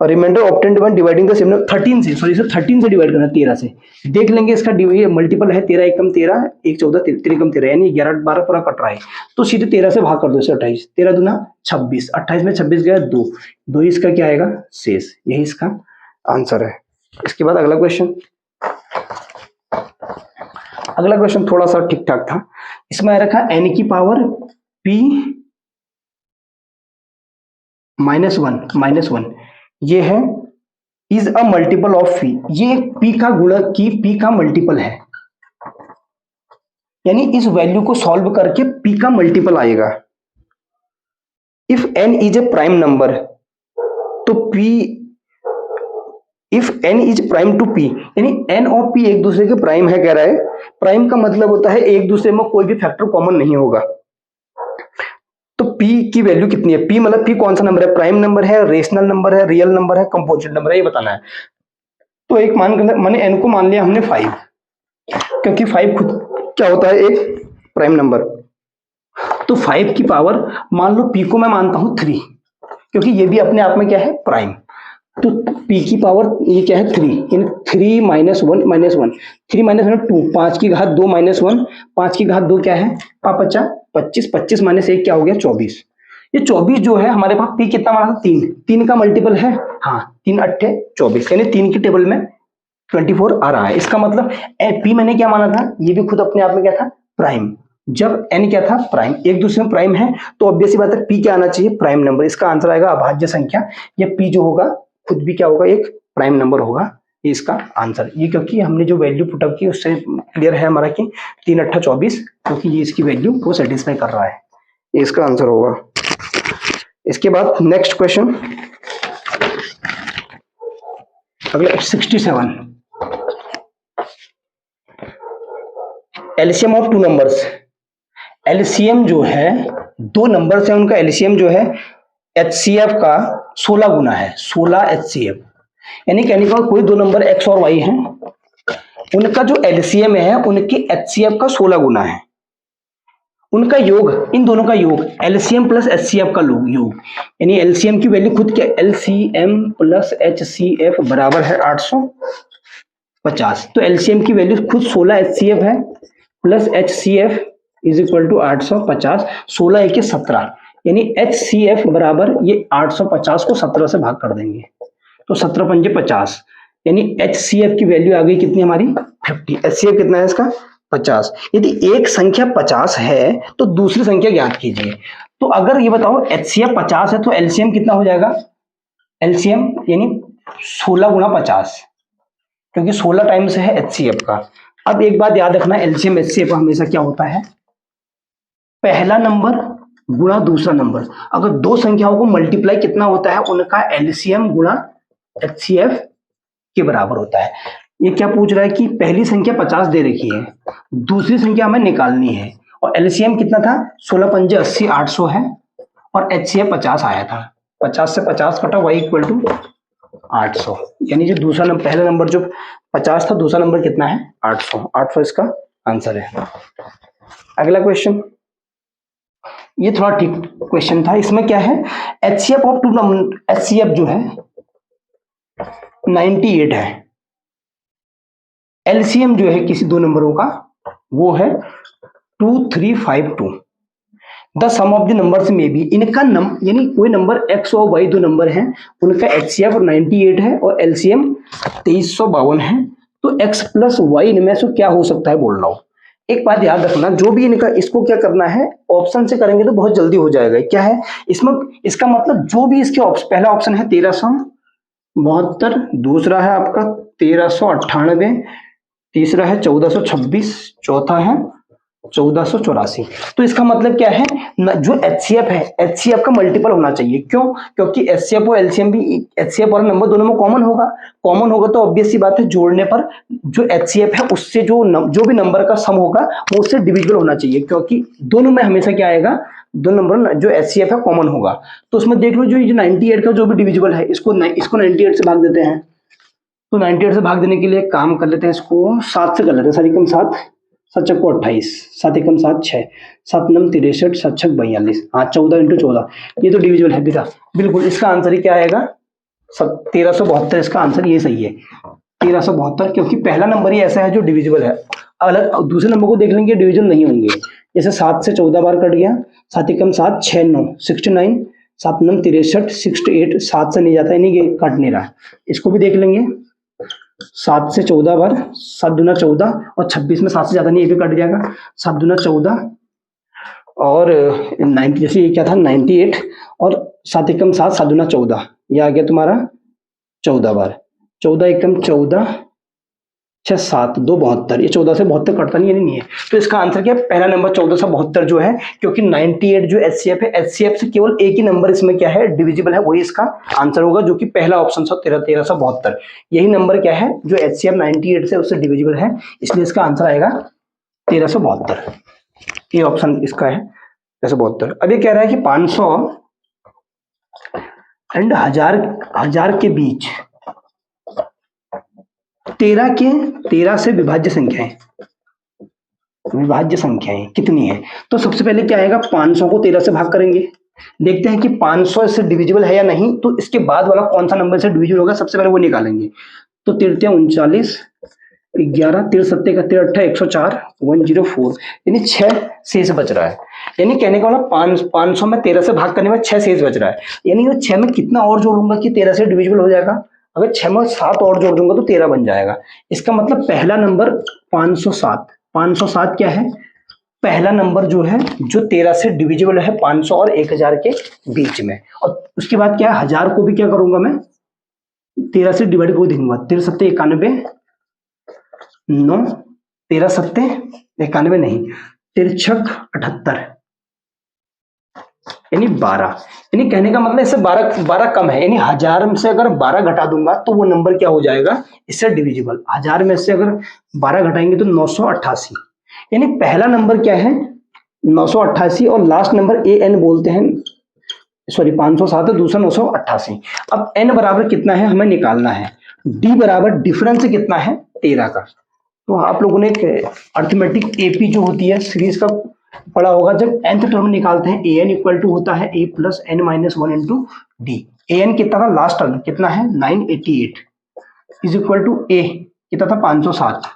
Speaker 1: और remainder obtained when dividing the same number 13 से, सॉरी सर 13 से डिवाइड करना, 13 से देख लेंगे इसका ये मल्टीपल है 13 एकम 13 1 14 13 एकम 13, यानी 11 12 पूरा कट रहा है, तो सीधे 13 से भाग कर दो इसे 28, 13 दूना 26, 28 में 26 गया 2 इसका क्या आएगा शेष, यही इसका आंसर है। इसके बाद अगला क्वेश्चन थोड़ा सा ठीक ठाक था। इसमें रखा n की पावर p -1, ये है is a multiple of p, ये p का गुणक की p का मल्टीपल है, यानी इस वैल्यू को सॉल्व करके p का मल्टीपल आएगा। If n is a prime number, तो if n is prime to p, यानी n और p एक दूसरे के प्राइम है, कह रहा है प्राइम का मतलब होता है एक दूसरे में कोई भी फैक्टर कॉमन नहीं होगा। तो p की वैल्यू कितनी है, p मतलब p कौन सा नंबर है, प्राइम नंबर है, रेशनल नंबर है, रियल नंबर है, कंपोजिट नंबर है, ये बताना है। तो एक मैंने n को मान लिया हमने 5, क्योंकि 5 खुद क्या होता है एक प्राइम नंबर। तो 5 की पावर मान लो p को मैं मानता हूं 3, क्योंकि ये भी अपने आप में क्या है प्राइम। तो p की पावर ये क्या है 3, इन 3 -1 -1 3 -1 2, 5 की घात 2 -1 5 की घात 2 क्या है 5 25 25 -1 क्या हो गया 24। ये 24 जो है हमारे पास p कितना माना था 3 का मल्टीपल है, हाँ 3 8 24, यानी 3 की टेबल में 24 आ रहा है। इसका मतलब p मैंने क्या माना था, ये भी खुद अपने आप में क्या था प्राइम। जब n क्या था प्राइम, एक दूसरे में प्राइम है, तो ऑब्वियस बात है p क्या आना चाहिए प्राइम नंबर। इसका आंसर आएगा अभाज्य संख्या, ये p जो होगा खुद भी क्या होगा एक प्राइम नंबर होगा, ये इसका आंसर। ये क्योंकि हमने जो वैल्यू पुटअप की उससे क्लियर है हमारा कि 3 8 24, क्योंकि ये इसकी वैल्यू को सेटिस्फाई कर रहा है, ये इसका आंसर होगा। इसके बाद नेक्स्ट क्वेश्चन अगला 67, एलसीएम ऑफ 2 नंबर्स। एलसीएम जो है 2 नंबर से उनका एलसीएम जो है HCF का 16 गुना है, 16 HCF, यानी कहने का कोई 2 नंबर x और y हैं, उनका जो एलसीएम है उनके HCF का 16 गुना है, उनका योग, इन दोनों का योग एलसीएम प्लस HCF का योग, यानी एलसीएम की वैल्यू खुद क्या एलसीएम प्लस HCF बराबर है 850। तो एलसीएम की वैल्यू खुद 16 HCF है plus HCF is equal to 850, 16 1 17, यानी HCF बराबर ये 850 को 17 से भाग कर देंगे, तो 17 पंजे 50, यानी HCF की वैल्यू आ गई कितनी हमारी 50। एचसीएफ कितना है इसका 50। यदि एक संख्या 50 है तो दूसरी संख्या ज्ञात कीजिए। तो अगर ये बताओ एचसीएफ 50 है तो एलसीएम कितना हो जाएगा, एलसीएम यानी 16 गुणा 50, क्योंकि 16 टाइम्स है एचसीएफ का। अब एक बात याद रखना, एलसीएम एचसीएफ हमेशा क्या होता है, पहला नंबर गुणा दूसरा नंबर। अगर दो संख्याओं को मल्टीप्लाई कितना होता है, उनका एलसीएम गुणा एचसीएफ के बराबर होता है। ये क्या पूछ रहा है कि पहली संख्या 50 दे रखी है, दूसरी संख्या हमें निकालनी है, और एलसीएम कितना था 16 पंजे 80, 800 है, और एचसीएफ 50 आया था। 50 से 50 कटा y इक्वल टू 800, यानी जो दूसरा नंबर, पहला नंबर जो 50 था, दूसरा नंबर कितना है 800। 800 इसका आंसर है। अगला क्वेश्चन, ये थोड़ा ठीक क्वेश्चन था। इसमें क्या है, HCF of two number, HCF जो है 98 है, एलसीएम जो है किसी दो नंबरों का वो है 2352। The sum of the numbers में भी, इनका यानी कोई नंबर x और y दो नंबर हैं, उनका एचसीएफ 98 है और एलसीएम 2352 है। तो x प्लस वाई इनमें से क्या हो सकता है बोल रहा हूं। एक बात याद रखना, जो भी इनका, इसको क्या करना है, ऑप्शन से करेंगे तो बहुत जल्दी हो जाएगा। क्या है इसमें, इसका मतलब जो भी इसके पहला ऑप्शन है 1372, दूसरा है आपका 1398, तीसरा है 1426, चौथा है 1484। तो इसका मतलब क्या है, जो एचसीएफ है, एचसीएफ का मल्टीपल होना चाहिए। क्यों, क्योंकि एचसीएफ और एलसीएम भी, एचसीएफ वाला नंबर दोनों में कॉमन होगा। कॉमन होगा तो ऑब्वियस सी बात है, जोड़ने पर जो एचसीएफ है उससे जो भी नंबर का सम होगा वो उससे डिविजिबल होना चाहिए, क्योंकि दोनों में हमेशा क्या आएगा, दो नंबर जो एचसीएफ है कॉमन होगा। तो उसमें देख लो, जो 98 का जो भी डिविजिबल है, इसको 98 से भाग देते हैं। तो 98 से भाग देने के लिए काम कर लेते हैं, इसको 7 से कर लेते हैं। सात एकम 7, 7 चक्को 28, 7 एकम 7 6, 7 नम 63, 7 छक 42। हाँ 14 इंटू 14, ये तो डिविजिबल है बेटा। बिल्कुल इसका आंसर ही क्या आएगा, 1372। इसका आंसर ये सही है 1372, क्योंकि पहला नंबर ही ऐसा है जो डिविजिबल है। अलग दूसरे नंबर को देख लेंगे डिविजन नहीं होंगे। जैसे 7 से 14 बार कट गया, 7 एकम 7, 6 9 69, 7 नम 63, 68, 7 से नहीं जाता, यानी कि कट नहीं रहा। इसको भी देख लेंगे, 7 से 14 बार, 7 दूना 14, और 26 में 7 से ज्यादा नहीं, ये भी कट जाएगा। 7 दूना 14 और 90, जैसे ये क्या था 98, और 7 एकम 7, 7 दूना 14, ये आ गया तुम्हारा 14 बार। 14 एकम 14, 6 7 2 72, ये 14 से 72 कटता नहीं, यानी नहीं है। तो इसका आंसर क्या है, पहला नंबर 1472 जो है, क्योंकि 98 जो एचसीएफ है, एचसीएफ से केवल एक ही नंबर इसमें क्या है डिविजिबल है, वही इसका आंसर होगा, जो कि पहला ऑप्शन था 1372। यही नंबर क्या है जो एचसीएफ 98 से उससे डिविजिबल है, इसलिए इसका आंसर आएगा 1372। ये ऑप्शन इसका है 1372। अब ये कह रहा है कि 500 एंड 1000 के बीच 13 से विभाज्य संख्याएं कितनी है। तो सबसे पहले क्या आएगा, 500 को 13 से भाग करेंगे, देखते हैं कि 500 इससे डिविजिबल है या नहीं। तो इसके बाद वाला कौन सा नंबर से डिविजिबल होगा, सबसे पहले वो निकालेंगे। तो 13 39, 11 13 7 31 8 104 104, यानी 6 शेष बच रहा है। यानी कहने का मतलब 500 में 13 से भाग करने में 6 शेष बच रहा है। यानी वो 6 में कितना और जोड़ूंगा कि 13 से डिविजिबल हो जाएगा। अगर 6 में 7 और जोड़ दूंगा तो 13 बन जाएगा। इसका मतलब पहला नंबर 507, 507 क्या है, पहला नंबर जो है जो 13 से डिविजिबल है 500 और 1000 के बीच में। और उसके बाद क्या है, 1000 को भी क्या करूंगा मैं 13 से डिवाइड कर दूंगा। 13 7 91, 9 13 7 91 नहीं, 13 78, यानी 12। यानी कहने का मतलब इससे 12 कम है, यानी 1000 से अगर 12 घटा दूंगा तो वो नंबर क्या हो जाएगा इससे डिविजिबल। 1000 में से अगर 12 घटाएंगे तो 988, यानी पहला नंबर क्या है 988, और लास्ट नंबर ए एन बोलते हैं, सॉरी 507 है, दूसरा 988। अब एन बराबर कितना है हमें निकालना है, डी बराबर डिफरेंस कितना है 13 का। तो आप लोगों ने अर्थमेटिक एपी जो होती है सीरीज का पढ़ा होगा, जब nth टर्म निकालते हैं ए एन इक्वल टू होता है a plus n minus 1 into d. A n कितना था, लास्ट टर्म कितना है 988 इज इक्वल टू ए कितना था 507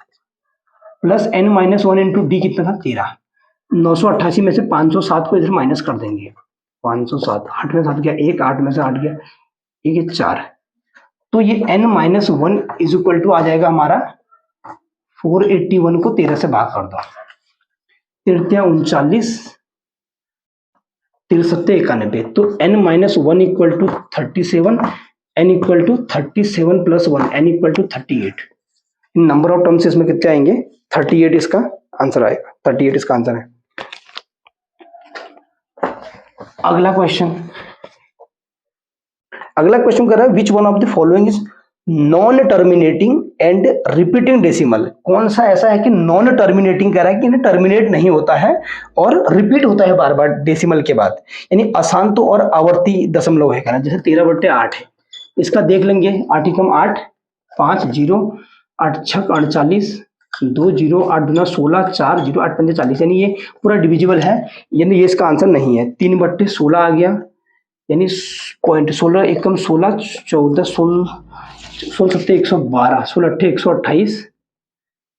Speaker 1: plus n minus 1 into d कितना था 13। 988 में से 507 को इधर माइनस कर देंगे, 507 8 में 7 गया 1, 8 में से 8 गया 1 4, तो ये n minus 1 is equal to आ जाएगा हमारा 481 को 13 से भाग कर दो, 39, 93 तो n-1 equal to 37, n equal to 37 plus 1, n equal to 38। N number of terms इसमें कितने आएंगे? 38 इसका आंसर आएगा, 38 इसका आंसर है। अगला क्वेश्चन कर रहा है which one of the following is non terminating and repeating decimal. कौन सा ऐसा है कि नॉन टर्मिनेटिंग कह रहा है कि टर्मिनेट नहीं होता है और रिपीट होता है बार बार डेसिमल के बाद, यानी अशांत और आवर्ती दशमलव है, कह रहा है जैसे 13/8 है। इसका देख लेंगे, 8 एकम 8, 5 0, 8 छक 48, 2 0, 8 दूना 16, 4 0, 8 पंजे 40, यानी ये पूरा डिविजिबल है, यानी ये इसका आंसर नहीं है। 3/16 आ गया, यानी पॉइंट 16 एकम 16, 14 16 16 7 112, 16 8 128,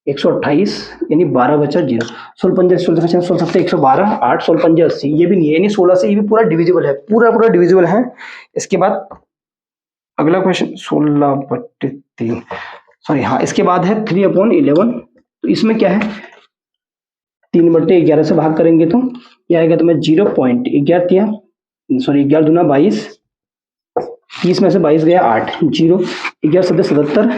Speaker 1: 128 यानी 12 बचा 0, 16 पंजे 16 16 7 112, 8 16 पंजे 80, ये भी नहीं है, यानी 16 से ये भी पूरा डिविजिबल है, पूरा डिविजिबल है। इसके बाद अगला क्वेश्चन 16/3, सॉरी हाँ, इसके बाद है 3/11। तो इसमें क्या है, 3/11 से भाग करेंगे तो क्या आएगा, तो मैं 0.11, सॉरी 11 दूना 22, 30 में से 22 गया 8, 0 11 7 77,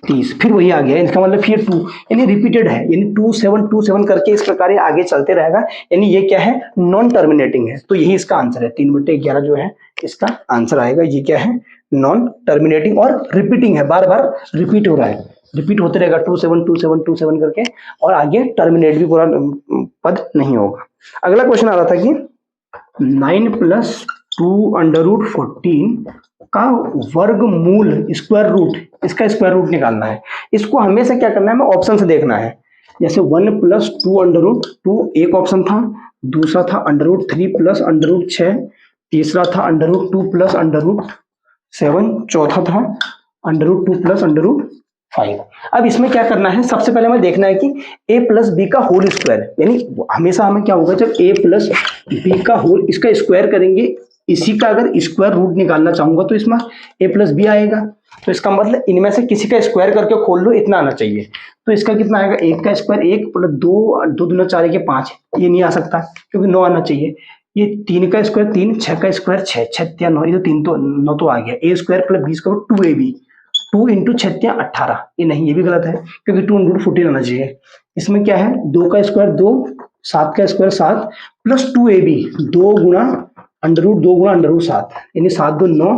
Speaker 1: 30, फिर वही आ गया। इसका मतलब फिर 2, यानी रिपीटेड है, यानी 2 7 2 7 करके इस प्रकार ये आगे चलते रहेगा, यानी ये क्या है, नॉन टर्मिनेटिंग है। तो यही इसका आंसर है, 3/11 जो है इसका आंसर आएगा। ये क्या है, नॉन टर्मिनेटिंग और रिपीटिंग है, बार बार रिपीट हो रहा है, रिपीट होते रहेगा 2 7 2 7 2 7 करके, और आगे टर्मिनेट भी पूरा पद नहीं होगा। अगला क्वेश्चन आ रहा था कि 9 + 2√14 का वर्गमूल स्क्वायर रूट, इसका स्क्वायर रूट निकालना है। इसको हमेशा क्या करना है, हमें ऑप्शन से देखना है। जैसे 1 + 2√2 एक ऑप्शन था, दूसरा था √3 + √6, तीसरा था √2 + √7, चौथा था √2 + √5। अब इसमें क्या करना है, सबसे पहले हमें देखना है कि a + b का होल स्क्वायर, यानी हमेशा हमें क्या होगा, जब a + b का होल, इसका स्क्वायर करेंगे, इसी का अगर स्क्वायर रूट निकालना चाहूंगा तो इसमें a + b आएगा। तो इसका मतलब इनमें से किसी का स्क्वायर करके खोल लो, इतना आना चाहिए। तो इसका कितना आएगा, 1 का स्क्वायर 1 + 2 2 दूना 4 के 5, ये नहीं आ सकता क्योंकि 9 आना चाहिए। ये 3 का स्क्वायर 3, 6 का स्क्वायर 6, 6 या 9, ये तो 3 तो 9 तो आ गया। a² + b² 2ab, 2 × 6 = 18, ये नहीं, ये भी गलत है क्योंकि 2 × 14 आना चाहिए। इसमें क्या है, 2 का स्क्वायर 2, 7 का स्क्वायर 7 प्लस 2ab, 2 × √2 × √7, यानी 7 2 9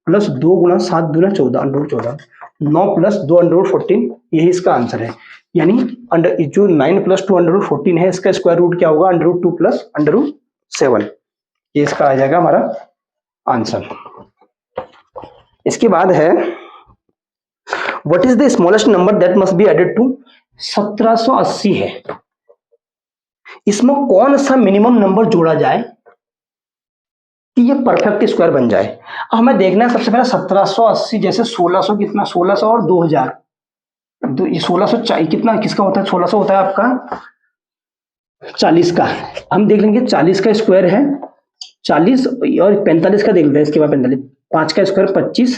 Speaker 1: प्लस 2 × 7 दूना 14, √14, 9 प्लस 2 √14, यही इसका आंसर है। यानी जो 9 + 2 √14 है, इसका स्क्वायर रूट क्या होगा, √2 + √7, ये इसका आ जाएगा हमारा आंसर। इसके बाद है what is the smallest number that must be added to, 1780 है। इसमें कौन सा मिनिमम नंबर जोड़ा जाए कि ये परफेक्ट स्क्वायर बन जाए। अब हमें देखना है सबसे पहले 1780, जैसे 1600 कितना, 1600 और 2000, तो ये 1600 कितना किसका होता है, 1600 होता है आपका 40 का। हम देख लेंगे 40 का स्क्वायर है 40, और 45 का देख लेते हैं। इसके बाद 45, 5 का स्क्वायर 25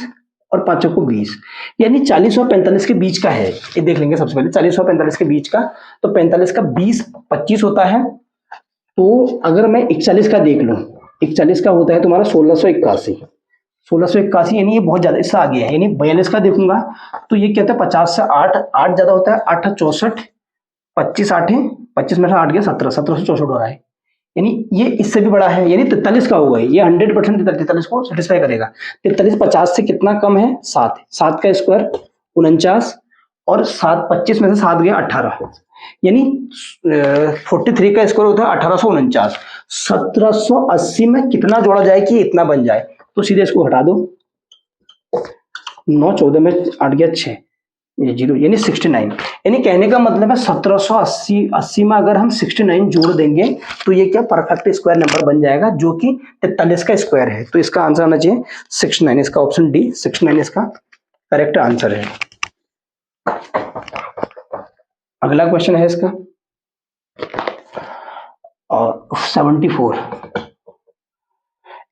Speaker 1: और 5 को 20, यानी 40 और 45 के बीच का है। ये देख लेंगे सबसे पहले 40 और 45 के बीच का, तो 45 का 20 25 होता है। तो अगर मैं 41 का देख लूं, 41 का होता है तुम्हारा 1681, 1681, यानी ये बहुत ज्यादा इससे आगे है। यानी 42 का देखूंगा तो ये कहता है 50 से 8 8 ज्यादा होता है, 8 64, 25 8 है, 25 में से 8 गया 17, 1764 हो रहा है, यानी ये इससे भी बड़ा है, यानी 43 का होगा। ये 100% 43 को सेटिस्फाई करेगा। 43 50 से कितना कम है, 7, 7 का स्क्वायर 49, और 7 25 में से 7 गया 18, यानी 43 का स्क्वायर होता है 1849। 1780 में कितना जोड़ा जाए कि इतना बन जाए, तो सीधे इसको हटा दो, 9 14 में 8 गया 6, ये 0, यानी 69। यानी कहने का मतलब है 1780 में अगर हम 69 जोड़ देंगे तो ये क्या परफेक्ट स्क्वायर नंबर बन जाएगा, जो कि 43 का स्क्वायर है। तो इसका आंसर आना चाहिए 69, इसका ऑप्शन डी 69 इसका करेक्ट आंसर है। अगला क्वेश्चन है इसका और 74,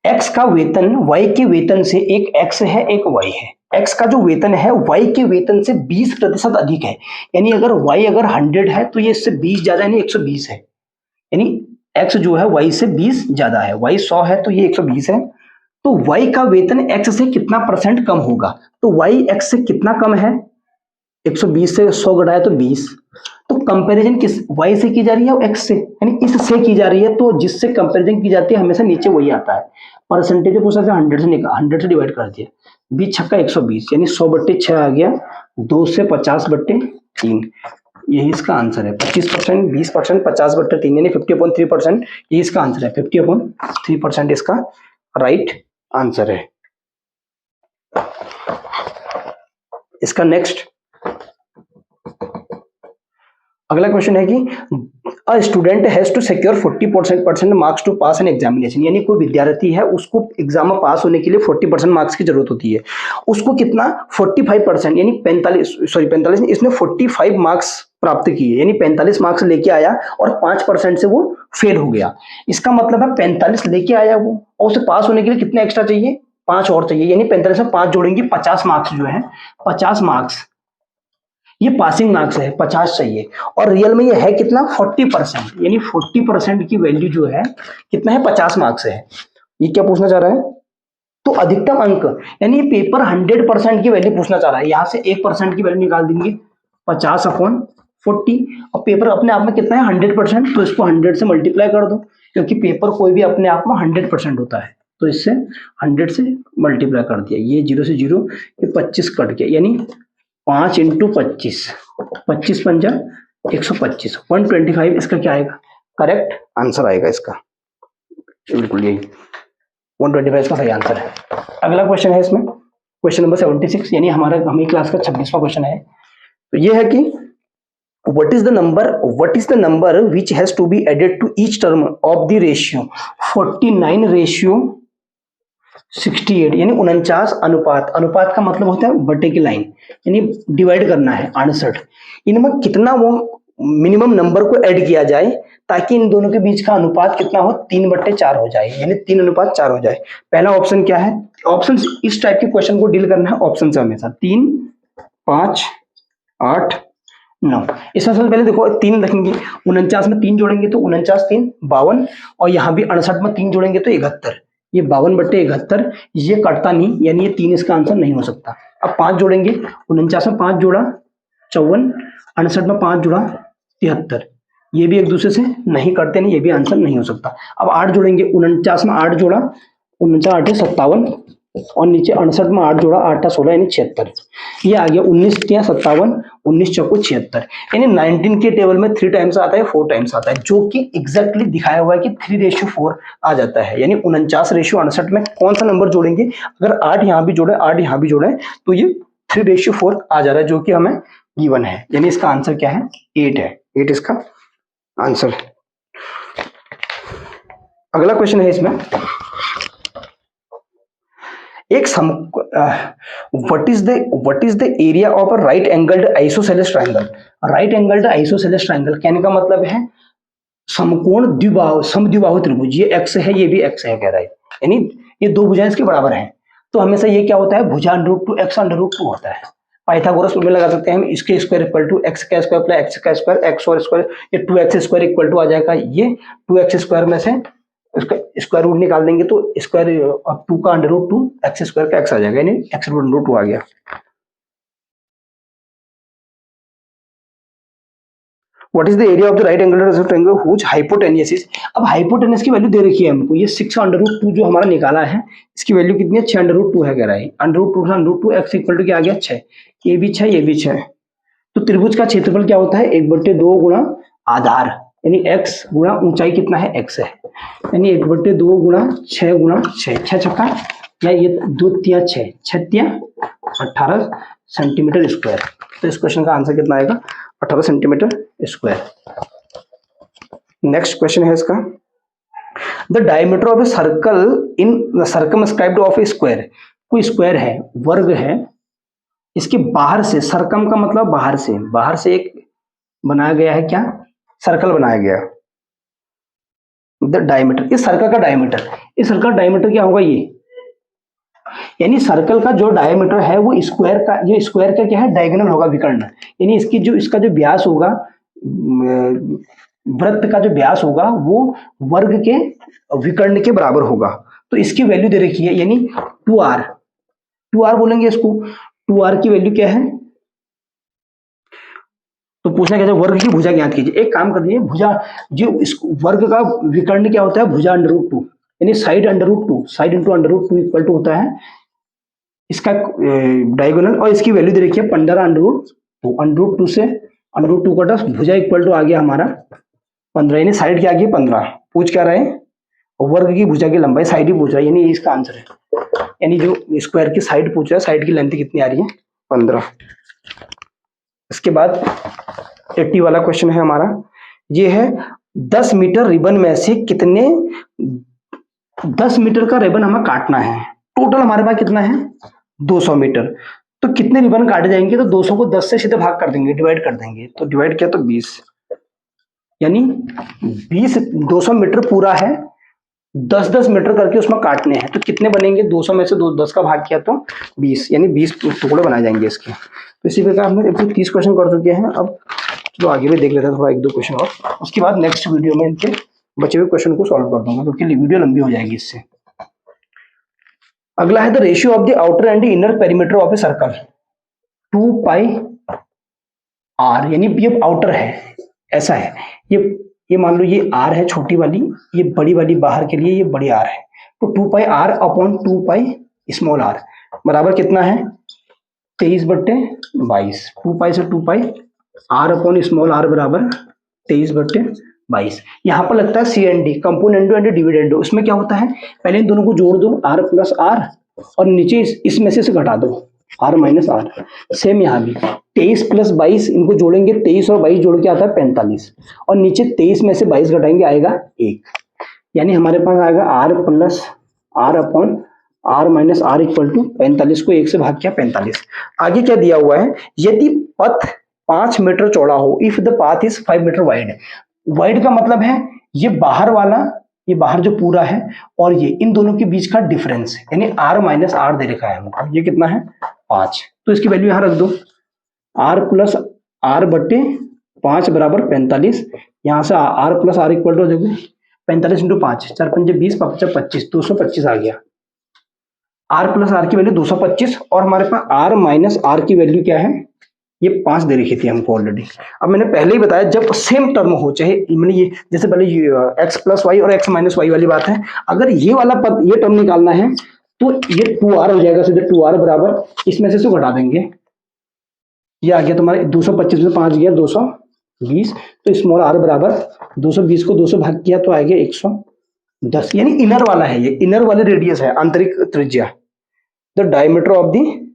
Speaker 1: एक्स का वेतन वाई के वेतन से एक एक्स है एक वाई है, एक्स का जो वेतन है वाई के वेतन से 20% अधिक है। यानी अगर वाई अगर 100 है तो ये इससे 20 ज्यादा यानी 120 है। यानी एक्स जो है वाई से 20 ज्यादा है, वाई 100 है तो ये 120 है। तो वाई का वेतन एक्स से कितना परसेंट कम होगा? तो वाई एक्स से कितना कम है? 120 से 100 घटाया तो 20। तो कंपैरिजन किस वाई से की जा रही है और एक्स से, यानी इससे की जा रही है, तो जिससे कंपैरिजन की जाती है हमेशा नीचे वही आता है। परसेंटेज पूछा था 100 से निकाल, 100 से डिवाइड कर दिया, 20 छक्का 120 यानी 100/6 आ गया, 2 से 50/3, यही इसका आंसर है। 25%, 20%, 50/3 यानी 50/3%, यही इसका आंसर है। 50/3% इसका राइट आंसर है। इसका नेक्स्ट अगला क्वेश्चन है कि a student has to secure 40% marks to pass an examination, यानी कोई विद्यार्थी है उसको एग्जाम में पास होने के लिए 40% मार्क्स की जरूरत होती है। उसको कितना 45% यानी 45 इसने 45 मार्क्स प्राप्त किए, यानी 45 मार्क्स लेके आया और 5% से वो फेल हो गया। इसका मतलब है 45 लेके आया वो, और उसे पास होने के लिए कितने एक्स्ट्रा चाहिए? 5 और चाहिए, यानी 45 में 5 जोड़ेंगे 50 मार्क्स जो है, 50 मार्क्स ये पासिंग मार्क्स है, 50 चाहिए। और रियल में ये है कितना? 40%, यानी 40% की वैल्यू जो है कितना है? 50 मार्क्स है। ये क्या पूछना चाह रहा है? तो अधिकतम अंक, यानी पेपर 100% की वैल्यू पूछना चाह रहा है। यहां से 1% की वैल्यू निकाल देंगे, 50/40, और पेपर अपने आप में कितना है? 100%, तो इसको 100 से मल्टीप्लाई कर दो, क्योंकि पेपर कोई भी अपने आप में 100% होता है, तो इससे 100 से मल्टीप्लाई कर दिया। ये 0 से 0, ये 25 कट गया, यानी 5 × 25, 25×5 125, 125 इसका क्या आएगा? करेक्ट आंसर आएगा इसका, बिल्कुल यही 125 का सही आंसर है। अगला क्वेश्चन है इसमें, क्वेश्चन नंबर 76, यानी हमारी क्लास का 26वां क्वेश्चन है। तो ये है कि what is the number which has to be added to each term of the ratio 49:68, यानी 49 अनुपात, अनुपात का मतलब होता है बटे की लाइन, यानी डिवाइड करना है 68। इनमें कितना वो मिनिमम नंबर को ऐड किया जाए ताकि इन दोनों के बीच का अनुपात कितना हो? 3/4 हो जाए, यानी 3:4 हो जाए। पहला ऑप्शन क्या है? ऑप्शन इस टाइप के क्वेश्चन को डील करना है ऑप्शन से हमेशा, 3, 5, 8, 9। इसमें सबसे पहले देखो 3 रखेंगे, 49 में 3 जोड़ेंगे तो 49 3 52, और यहाँ भी 68 में 3 जोड़ेंगे तो 71, ये 52/71, ये कटता नहीं, यानी ये 3 इसका आंसर नहीं हो सकता। अब 5 जोड़ेंगे, 49 में 5 जोड़ा 54, 68 में 5 जोड़ा 73, ये भी एक दूसरे से नहीं करते, नहीं, ये भी आंसर नहीं हो सकता। अब 8 जोड़ेंगे, 49 में 8 जोड़ा, 49 8 57, और नीचे 68 में 8 जोड़ा, 8 16 यानी 76, ये आ गया 19 3 57, 19 चौको 76, यानी 19 के टेबल में 3 टाइम्स आता है, 4 टाइम्स आता है, जो कि एग्जैक्टली दिखाया हुआ है कि 3:4 आ जाता है। यानी 49:68 में कौन सा नंबर जोड़ेंगे? अगर 8 यहाँ भी जोड़े, 8 यहाँ भी जोड़े, तो ये 3:4 आ जा रहा है, जो कि हमें गिवन है। यानी इसका आंसर क्या है? 8 है, 8 इसका आंसर। अगला क्वेश्चन है इसमें, एक what is the area of a right angled isosceles triangle. Right angled isosceles triangle कहने का मतलब है समकोण द्विबाहु समद्विबाहु त्रिभुज, ये एक्स है, ये भी एक्स है कह रहा है, यानी ये दो भुजाएं इसके बराबर हैं। तो हमेशा ये क्या होता है? भुजा √2 x √2 होता है। पाइथागोरस में लगा सकते हैं हम, इसके स्क्वायर इक्वल टू एक्स का स्क्वायर प्लस एक्स का स्क्वायर, एक्स और स्क्वायर, ये 2x² इक्वल टू आ जाएगा, ये 2x² में से इसका स्क्वायर रूट निकाल देंगे तो स्क्वायर और 2 का √2 x² का x आ जाएगा, यानी x √2 आ गया। What is the area of the right angle triangle whose hypotenuse is. अब हाइपोटेन्यूस की वैल्यू दे रखी है हमको, ये 6√2 जो हमारा निकाला है, इसकी वैल्यू कितनी है? 6√2 है कह रहा है। √2 x इक्वल टू क्या आ गया? 6, ये भी 6, ये भी 6। तो त्रिभुज का क्षेत्रफल क्या होता है? 1/2 गुणा आधार, यानी x गुणा ऊंचाई कितना है? x है, यानी 1/2 गुणा 6 गुणा 6, 6 छक्का, या ये 2 3 6, 6 3 18 सेंटीमीटर स्क्वायर। तो इस क्वेश्चन का आंसर कितना आएगा? 18 सेंटीमीटर स्क्वायर। नेक्स्ट क्वेश्चन है इसका, the diameter of a circle in circumscribed of A square. कोई स्क्वायर है, वर्ग है, इसके बाहर से, सरकम का मतलब बाहर से एक बनाया गया है, क्या? सर्कल बनाया गया। द डायमीटर, इस सर्कल का डायमीटर क्या होगा? ये यानी सर्कल का जो डायमीटर है वो स्क्वायर का, ये स्क्वायर का क्या है, डायगोनल होगा, विकर्ण। यानी इसकी जो, इसका जो व्यास होगा, वृत्त का जो व्यास होगा वो वर्ग के विकर्ण के बराबर होगा। तो इसकी वैल्यू दे रखी है, यानी 2r, 2r बोलेंगे इसको। 2r की वैल्यू क्या है, तो पूछना क्या है, वर्ग की भुजा ज्ञात कीजिए। एक काम कर दीजिए, भुजा जो इस वर्ग का विकर्ण क्या होता है, भुजा √2, यानी side √2, side into √2 equal to होता है इसका डायगोनल, और इसकी वैल्यू दे रखी है 15 √2। √2 से √2 का 10, भुजा इक्वल टू आ गया हमारा 15, यानी साइड क्या आ गई 15। पूछ क्या रहा है, वर्ग की भुजा की लंबाई, साइड ही पूछ रहा है, यानी ये इसका आंसर है। यानी जो स्क्वायर की साइड पूछ रहा है, साइड की लेंथ कितनी आ रही है, 15। इसके बाद 80 वाला क्वेश्चन है हमारा, ये है 10 मीटर रिबन में से कितने, 10 मीटर का रिबन हमें काटना है। टोटल हमारे पास कितना है, 200 मीटर। तो कितने रिबन काटे जाएंगे, तो 200 को 10 से सीधे भाग कर देंगे, डिवाइड कर देंगे। तो डिवाइड किया तो 20, यानी 20, 200 मीटर पूरा है, 10-10 मीटर करके उसमें काटने हैं। तो कितने बनेंगे, 200 में से 10 का भाग किया तो 20, यानी 20 टुकड़े बनाए जाएंगे इसके। तो इसी प्रकार हमने 30 क्वेश्चन कर चुके हैं। अब चलो आगे भी देख लेते हैं थोड़ा, 1-2 क्वेश्चन और, उसके बाद नेक्स्ट वीडियो में इनके बचे हुए क्वेश्चन को सॉल्व कर दूंगा, क्योंकि वीडियो लंबी हो जाएगी इससे। अगला है the ratio of the outer and inner perimeter of a circle 2πr, यानी ये आउटर है, ऐसा है, ये मान लो ये r है छोटी वाली, ये बड़ी वाली बाहर के लिए, ये बड़ी r है। तो 2πr अपॉन 2π स्मॉल r बराबर कितना है, 23/22। 2π से 2π, r अपॉन स्मॉल r बराबर 23/22। यहाँ पर लगता है CND, कंपोनेंडो एंड डिविडेंडो। उसमें क्या होता है, पहले इन दोनों को जोड़ दो, r प्लस r, और नीचे इसमें से घटा दो, r माइनस r। सेम यहाँ भी 23 प्लस 22, इनको जोड़ेंगे, 23 और 22 जोड़ के आता है 45, और नीचे 23 में से 22 घटाएंगे, आएगा 1। यानी हमारे पास आएगा r plus r upon r minus r equal to 45 को 1 से भाग किया 45। आगे क्या दिया हुआ है, यदि पथ 5 मीटर चौड़ा हो, if the path is 5 metre wide. Wide का मतलब है ये बाहर वाला, ये बाहर जो पूरा है, और ये इन दोनों के बीच का डिफरेंस, यानी r माइनस r दे रखा है हमको, ये कितना है 5। तो इसकी वैल्यू यहां रख दो, r प्लस r बटे 5 बराबर 45। यहां से r plus r equal to देखो 45 इंटू 5, 4×5 20, 5×5 25, 225 आ गया। r प्लस r की वैल्यू 225, और हमारे पास r माइनस r की वैल्यू क्या है, ये 5 दे रखी थी हमको ऑलरेडी। अब मैंने पहले ही बताया, जब सेम टर्म हो, चाहे मैंने ये जैसे पहले x प्लस वाई और x माइनस वाई वाली बात है, अगर ये वाला पद, ये टर्म निकालना है तो ये 2r हो जाएगा सीधे, 2r बराबर इसमें से घटा देंगे, ये आ गया तुम्हारे 225 में 5 गया 220। तो स्मॉल r बराबर 220 को 2 से भाग किया तो आ गया 110, यानी इनर वाला है, ये इनर वाले रेडियस है, आंतरिक त्रिज्या, the diameter of the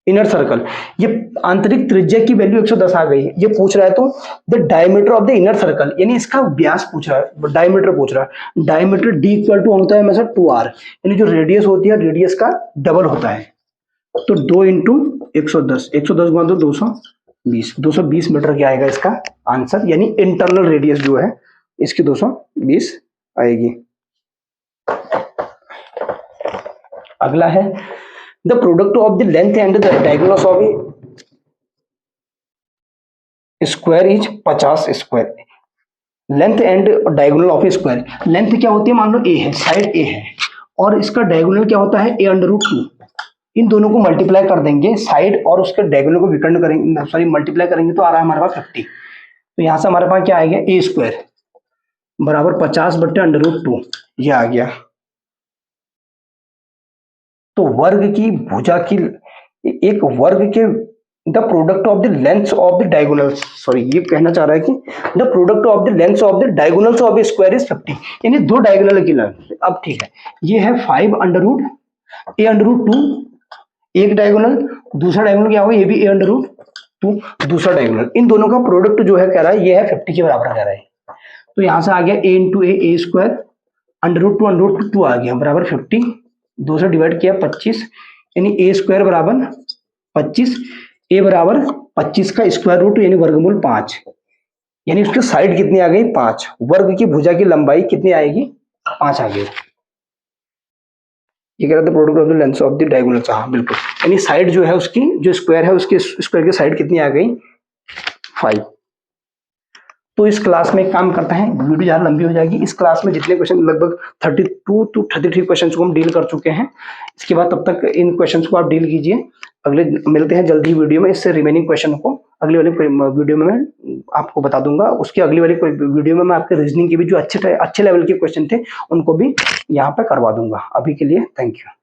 Speaker 1: inner circle. ये आंतरिक त्रिज्या की वैल्यू 110 आ गई है। ये पूछ रहा है तो the diameter of the inner circle, यानी इसका व्यास पूछ रहा है, डायमीटर पूछ रहा है। डायमीटर d इक्वल टू होता है हमेशा 2r, यानी जो रेडियस होती है रेडियस का डबल होता है। तो 2 इंटू 110, 110 गुणा 220, 220 मीटर क्या आएगा इसका आंसर, यानी इंटरनल रेडियस जो है इसकी 220 आएगी। अगला है the product of the length and the diagonals of A square is 50 square. Length and diagonal of A square, length क्या होती है, मान लो a है, साइड a है, और इसका डायगोनल क्या होता है a√2। इन दोनों को मल्टीप्लाई कर देंगे, साइड और उसके डायगोनल को विकर्ण करेंगे, सॉरी मल्टीप्लाई करेंगे, तो आ रहा है हमारे पास 50। तो यहां से हमारे पास क्या आएगा, a स्क्वायर बराबर 50/√2, ये आ गया। तो वर्ग की भुजा की, एक वर्ग के the product of the length of the diagonals, sorry ये कहना चाह रहा है कि the product of the length of the diagonals of A square is 50, यानी दो डायगोनल की लेंथ। अब ठीक है, ये है 5√a√2 एक डायगोनल, दूसरा डायगोनल क्या होगा, ये भी a√2 दूसरा डायगोनल। इन दोनों का प्रोडक्ट जो है कह रहा है ये है 50 के बराबर कह रहा है। तो यहां से आ गया a इंटू a स्क्वायर, √2 आ गया बराबर 50, 2 से डिवाइड किया 25, यानी a स्क्वायर बराबर 25, a बराबर 25 का स्क्वायर रूट यानी वर्गमूल 5, यानी उसकी साइड कितनी आ गई 5। वर्ग की भुजा की लंबाई कितनी आएगी 5 आ गई। ये कह रहा था product of the lens of the diagonal. हाँ बिल्कुल, यानी साइड जो है उसकी, जो स्क्वायर है उसके स्क्वायर की साइड कितनी आ गई, 5। तो इस क्लास में एक काम करते हैं, वीडियो ज़्यादा लंबी हो जाएगी। इस क्लास में जितने क्वेश्चन, लगभग 32 टू 33 क्वेश्चन को हम डील कर चुके हैं। इसके बाद तब तक इन क्वेश्चंस को आप डील कीजिए। अगले मिलते हैं जल्दी वीडियो में। इससे रिमेनिंग क्वेश्चन को अगले वाले वीडियो में मैं आपको बता दूंगा। उसकी अगली वाली वीडियो में मैं आपके रीजनिंग के भी जो अच्छे लेवल के क्वेश्चन थे उनको भी यहाँ पे करवा दूंगा। अभी के लिए थैंक यू।